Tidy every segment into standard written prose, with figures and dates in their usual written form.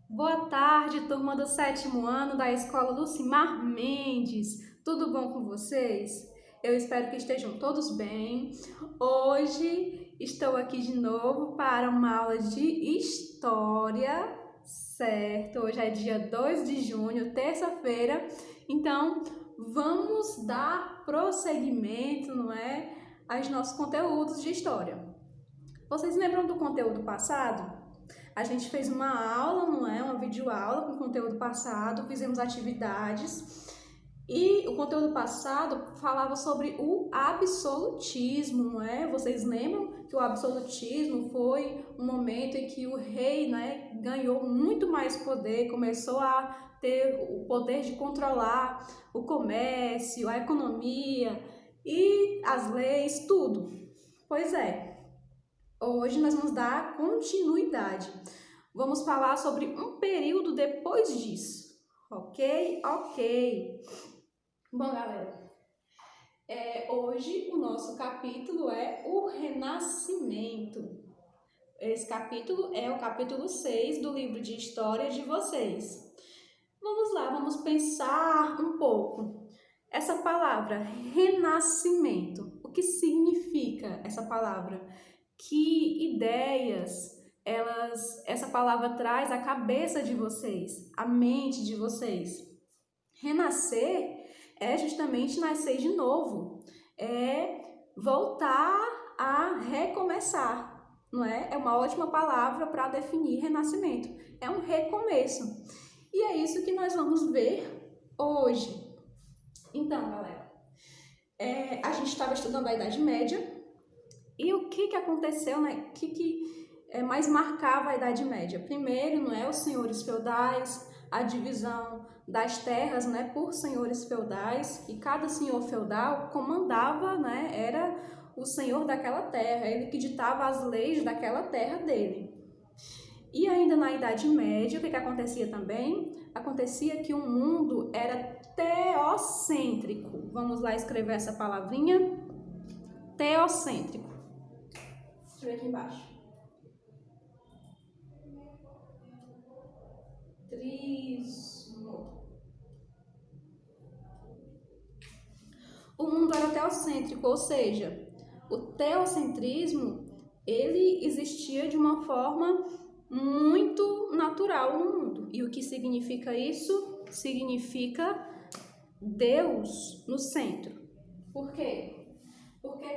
Boa tarde, turma do sétimo ano da Escola Lucimar Mendes. Tudo bom com vocês? Eu espero que estejam todos bem. Hoje estou aqui de novo para uma aula de História, certo? Hoje é dia 2 de junho, terça-feira. Então, vamos dar prosseguimento, não é, aos nossos conteúdos de História. Vocês lembram do conteúdo passado? A gente fez uma aula, não é? Uma videoaula com conteúdo passado, fizemos atividades e o conteúdo passado falava sobre o absolutismo, não é? Vocês lembram que o absolutismo foi um momento em que o rei, né, ganhou muito mais poder, começou a ter o poder de controlar o comércio, a economia e as leis, tudo. Pois é. Hoje nós vamos dar continuidade. Vamos falar sobre um período depois disso, ok? Ok. Bom, galera, hoje o nosso capítulo é o Renascimento. Esse capítulo é o capítulo 6 do livro de História de vocês. Vamos lá, vamos pensar um pouco. Essa palavra, renascimento, o que significa essa palavra? Que ideias essa palavra traz à cabeça de vocês, à mente de vocês? Renascer é justamente nascer de novo, é voltar a recomeçar, não é? É uma ótima palavra para definir renascimento, é um recomeço. E é isso que nós vamos ver hoje. Então, galera, a gente estava estudando a Idade Média. E o que aconteceu, né? O que mais marcava a Idade Média? Primeiro, não é, os senhores feudais, a divisão das terras, né, por senhores feudais, e cada senhor feudal comandava, né, era o senhor daquela terra, ele que ditava as leis daquela terra dele. E ainda na Idade Média, o que acontecia também? Acontecia que o mundo era teocêntrico. Vamos lá escrever essa palavrinha? Teocêntrico. Deixa eu ver aqui embaixo. O mundo era teocêntrico, ou seja, o teocentrismo ele existia de uma forma muito natural no mundo. E o que significa isso? Significa Deus no centro. Por quê? Porque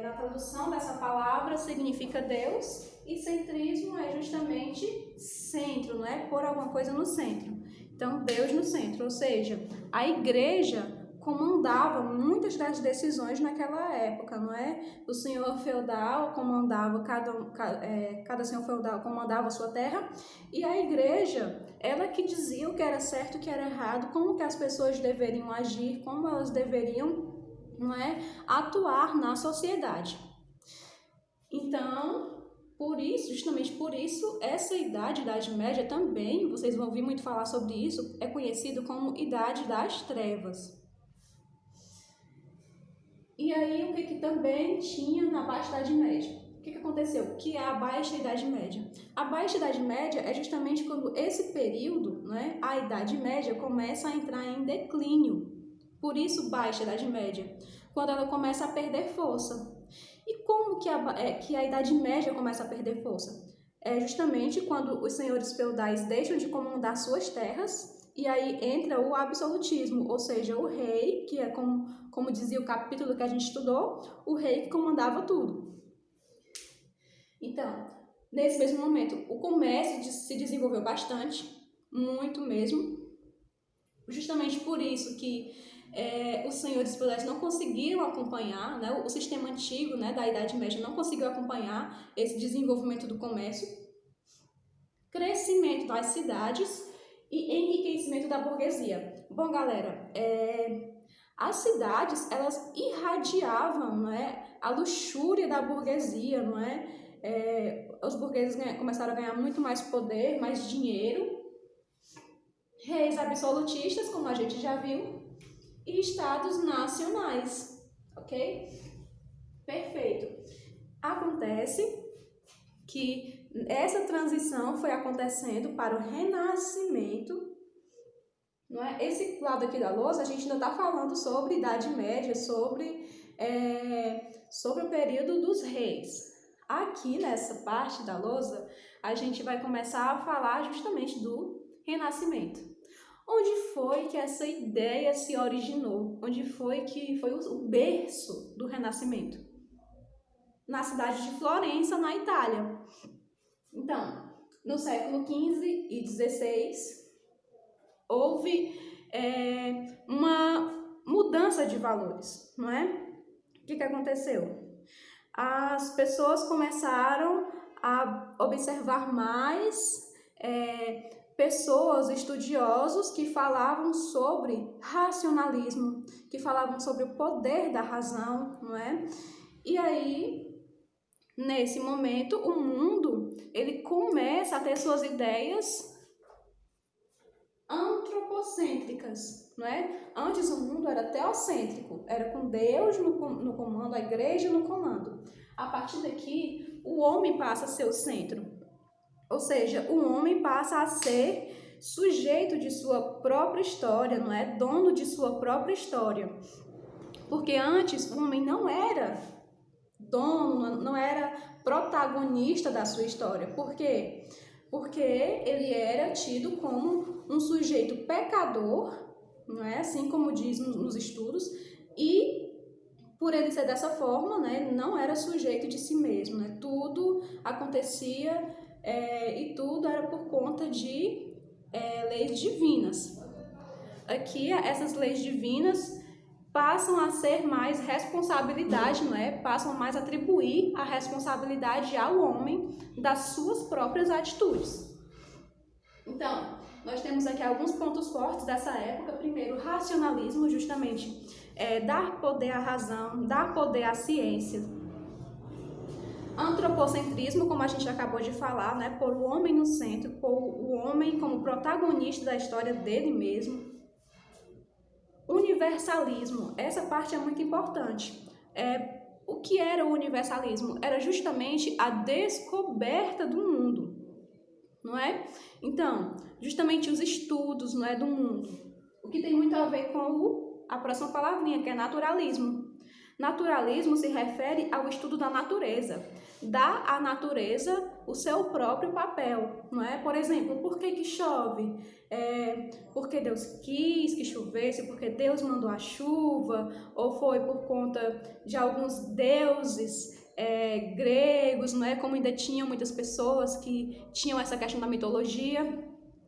na tradução dessa palavra significa Deus, e centrismo é justamente centro, não é? Pôr alguma coisa no centro. Então, Deus no centro, ou seja, a igreja comandava muitas das decisões naquela época, não é? O senhor feudal comandava, cada senhor feudal comandava a sua terra, e a igreja, ela que dizia o que era certo e o que era errado, como que as pessoas deveriam agir, como elas deveriam, não é, atuar na sociedade. Então, por isso, justamente por isso, essa Idade Média também, vocês vão ouvir muito falar sobre isso, é conhecido como Idade das Trevas. E aí, o que também tinha na Baixa Idade Média? O que aconteceu? Que é a Baixa Idade Média. A Baixa Idade Média é justamente quando esse período, né, a Idade Média, começa a entrar em declínio. Por isso, Baixa Idade Média, quando ela começa a perder força. E como que a Idade Média começa a perder força? É justamente quando os senhores feudais deixam de comandar suas terras, e aí entra o absolutismo, ou seja, o rei, que é como dizia o capítulo que a gente estudou, o rei que comandava tudo. Então, nesse mesmo momento, o comércio se desenvolveu bastante, muito mesmo, justamente por isso que os senhores feudais não conseguiram acompanhar, né, o sistema antigo, né, da Idade Média não conseguiu acompanhar esse desenvolvimento do comércio, crescimento das cidades e enriquecimento da burguesia. Bom, galera, as cidades, elas irradiavam, não é, a luxúria da burguesia, não é? Os burgueses começaram a ganhar muito mais poder, mais dinheiro, reis absolutistas, como a gente já viu, e estados nacionais, ok? ok? Perfeito. Acontece que essa transição foi acontecendo para o Renascimento, não é? Esse lado aqui da lousa, a gente ainda está falando sobre Idade Média, sobre o período dos reis. Aqui nessa parte da lousa, a gente vai começar a falar justamente do Renascimento. Onde foi que essa ideia se originou? Onde foi que foi o berço do Renascimento? Na cidade de Florença, na Itália. Então, no século XV e XVI, houve uma mudança de valores, não é? O que aconteceu? As pessoas começaram a observar mais pessoas, estudiosos que falavam sobre racionalismo, que falavam sobre o poder da razão, não é? E aí, nesse momento, o mundo ele começa a ter suas ideias antropocêntricas, não é? Antes o mundo era teocêntrico, era com Deus no comando, a igreja no comando. A partir daqui, o homem passa a ser o centro. Ou seja, o homem passa a ser sujeito de sua própria história, não é? Dono de sua própria história. Porque antes o homem não era dono, não era protagonista da sua história. Por quê? Porque ele era tido como um sujeito pecador, não é? Assim como diz nos estudos, e por ele ser dessa forma, né, não era sujeito de si mesmo, né? Tudo acontecia e tudo era por conta de leis divinas. Aqui, essas leis divinas passam a ser mais responsabilidade, não é? Passam mais a atribuir a responsabilidade ao homem das suas próprias atitudes. Então, nós temos aqui alguns pontos fortes dessa época. Primeiro, o racionalismo, justamente, dar poder à razão, dar poder à ciência. Antropocentrismo, como a gente acabou de falar, né? Pôr o homem no centro, pôr o homem como protagonista da história dele mesmo. Universalismo, essa parte é muito importante. O que era o universalismo? Era justamente a descoberta do mundo, não é? Então, justamente os estudos, não é, do mundo. O que tem muito a ver com a próxima palavrinha, que é naturalismo. Naturalismo se refere ao estudo da natureza. Dá à natureza o seu próprio papel, não é? Por exemplo, por que chove? Porque Deus quis que chovesse, porque Deus mandou a chuva, ou foi por conta de alguns deuses gregos, não é? Como ainda tinham muitas pessoas que tinham essa questão da mitologia.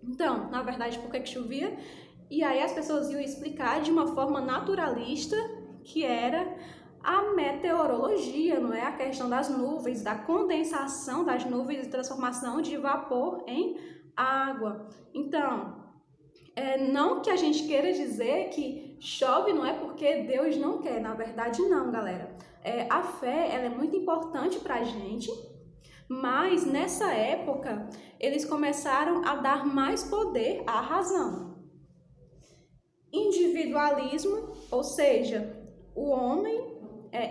Então, na verdade, por que chovia? E aí as pessoas iam explicar de uma forma naturalista, que era a meteorologia, não é? A questão das nuvens, da condensação das nuvens e transformação de vapor em água. Então, não que a gente queira dizer que chove não é porque Deus não quer, na verdade não, galera. A fé, ela é muito importante pra gente, mas nessa época eles começaram a dar mais poder à razão. Individualismo, ou seja, o homem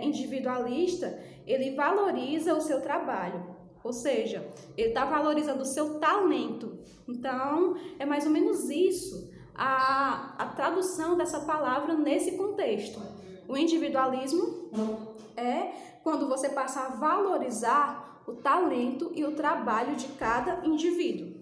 individualista, ele valoriza o seu trabalho, ou seja, ele está valorizando o seu talento. Então, é mais ou menos isso, a tradução dessa palavra nesse contexto. O individualismo é quando você passa a valorizar o talento e o trabalho de cada indivíduo.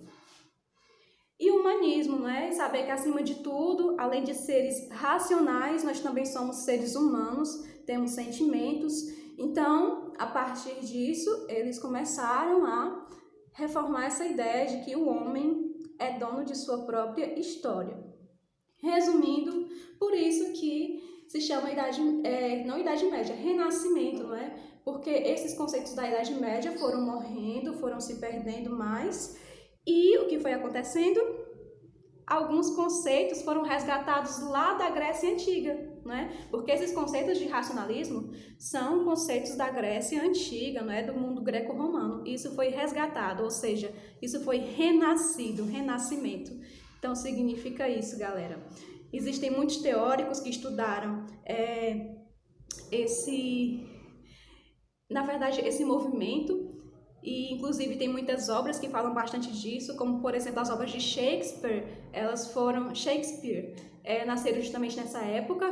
E o humanismo, né? Saber que acima de tudo, além de seres racionais, nós também somos seres humanos, temos sentimentos. Então, a partir disso, eles começaram a reformar essa ideia de que o homem é dono de sua própria história. Resumindo, por isso que se chama não Idade Média, Renascimento, não é? Porque esses conceitos da Idade Média foram morrendo, foram se perdendo mais. E o que foi acontecendo? Alguns conceitos foram resgatados lá da Grécia Antiga, né? Porque esses conceitos de racionalismo são conceitos da Grécia Antiga, não é? Do mundo greco-romano. Isso foi resgatado, ou seja, isso foi renascido, renascimento. Então significa isso, galera. Existem muitos teóricos que estudaram esse movimento. E inclusive tem muitas obras que falam bastante disso, como por exemplo as obras de Shakespeare. Shakespeare nasceram justamente nessa época.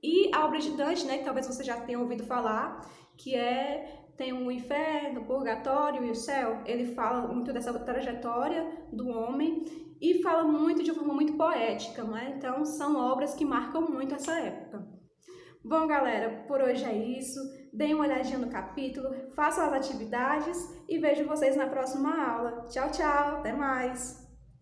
E a obra de Dante, né, que talvez você já tenha ouvido falar, que tem o inferno, o purgatório e o céu. Ele fala muito dessa trajetória do homem e fala muito de uma forma muito poética, não é? Então são obras que marcam muito essa época. Bom, galera, por hoje é isso. Deem uma olhadinha no capítulo, façam as atividades e vejo vocês na próxima aula. Tchau, tchau, até mais!